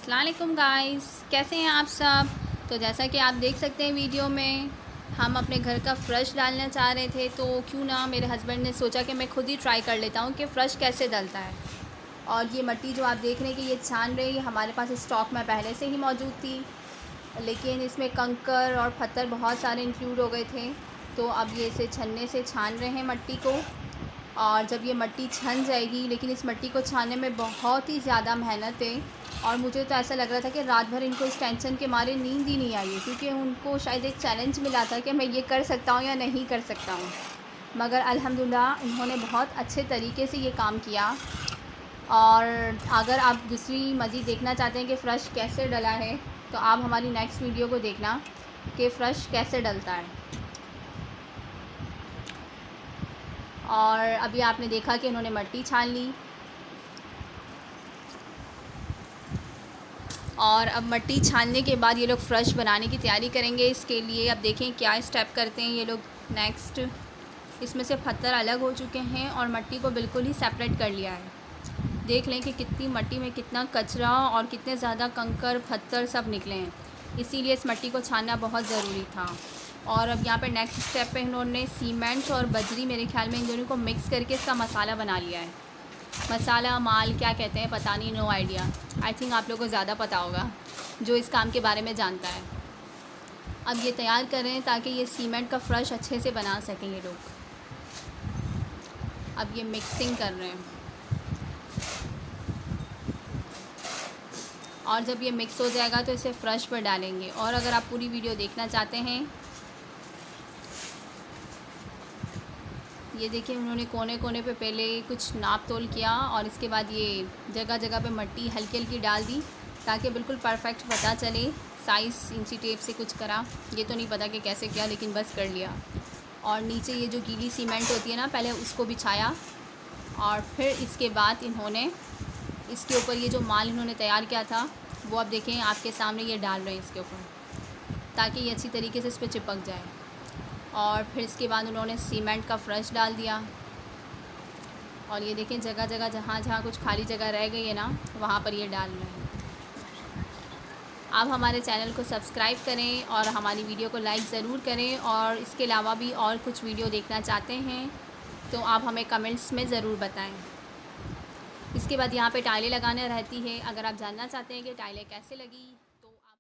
अस्सलाम वालेकुम गाइस, कैसे हैं आप सब। तो जैसा कि आप देख सकते हैं वीडियो में, हम अपने घर का फ़र्श डालना चाह रहे थे, तो क्यों ना मेरे हस्बैंड ने सोचा कि मैं खुद ही ट्राई कर लेता हूँ कि फ़र्श कैसे डलता है। और ये मिट्टी जो आप देख रहे हैं कि ये छान रही है, हमारे पास स्टॉक में पहले से ही मौजूद थी, लेकिन इसमें कंकर और पत्थर बहुत सारे इंक्लूड हो गए थे। तो अब ये इसे छन्ने से छान रहे हैं मिट्टी को। और जब ये मिट्टी छन जाएगी, लेकिन इस मिट्टी को छानने में बहुत ही ज़्यादा मेहनत है। और मुझे तो ऐसा लग रहा था कि रात भर इनको इस टेंशन के मारे नींद ही नहीं आई है, क्योंकि उनको शायद एक चैलेंज मिला था कि मैं ये कर सकता हूँ या नहीं कर सकता हूँ। मगर अल्हम्दुलिल्लाह इन्होंने बहुत अच्छे तरीके से ये काम किया। और अगर आप दूसरी मज़ीद देखना चाहते हैं कि फ़र्श कैसे डला है, तो आप हमारी नेक्स्ट वीडियो को देखना कि फ़र्श कैसे डलता है। और अभी आपने देखा कि उन्होंने मिट्टी छान ली, और अब मिट्टी छानने के बाद ये लोग फ़र्श बनाने की तैयारी करेंगे। इसके लिए अब देखें क्या स्टेप करते हैं ये लोग नेक्स्ट। इसमें से पत्थर अलग हो चुके हैं और मिट्टी को बिल्कुल ही सेपरेट कर लिया है। देख लें कि कितनी मिट्टी में कितना कचरा और कितने ज़्यादा कंकर पत्थर सब निकले हैं, इसीलिए इस मिट्टी को छानना बहुत ज़रूरी था। और अब यहाँ पर नेक्स्ट स्टेप पे इन्होंने सीमेंट और बजरी, मेरे ख्याल में इन दोनों को मिक्स करके इसका मसाला बना लिया है। मसाला माल क्या कहते हैं पता नहीं, नो आइडिया। आई थिंक आप लोगों को ज़्यादा पता होगा जो इस काम के बारे में जानता है। अब ये तैयार कर रहे हैं ताकि ये सीमेंट का फ़र्श अच्छे से बना सकें ये लोग। अब ये मिक्सिंग कर रहे हैं, और जब ये मिक्स हो जाएगा तो इसे फ़र्श पर डालेंगे। और अगर आप पूरी वीडियो देखना चाहते हैं, ये देखिए उन्होंने कोने कोने पे पहले कुछ नाप तोल किया और इसके बाद ये जगह जगह पे मिट्टी हल्की हल्की डाल दी ताकि बिल्कुल परफेक्ट पता चले। साइज़ इंची टेप से कुछ करा, ये तो नहीं पता कि कैसे किया, लेकिन बस कर लिया। और नीचे ये जो गीली सीमेंट होती है ना, पहले उसको बिछाया, और फिर इसके बाद इन्होंने इसके ऊपर ये जो माल इन्होंने तैयार किया था वो अब देखें आपके सामने ये डाल रहे हैं इसके ऊपर, ताकि ये अच्छी तरीके से इस पर चिपक जाए। और फिर इसके बाद उन्होंने सीमेंट का फ़र्श डाल दिया, और ये देखें जगह जगह जहाँ जहाँ कुछ खाली जगह रह गई है ना, वहाँ पर ये डाल रहे हैं। आप हमारे चैनल को सब्सक्राइब करें और हमारी वीडियो को लाइक ज़रूर करें। और इसके अलावा भी और कुछ वीडियो देखना चाहते हैं तो आप हमें कमेंट्स में ज़रूर बताएं। इसके बाद यहाँ पे टाइलें लगाना रहती है। अगर आप जानना चाहते हैं कि टाइलें कैसे लगी,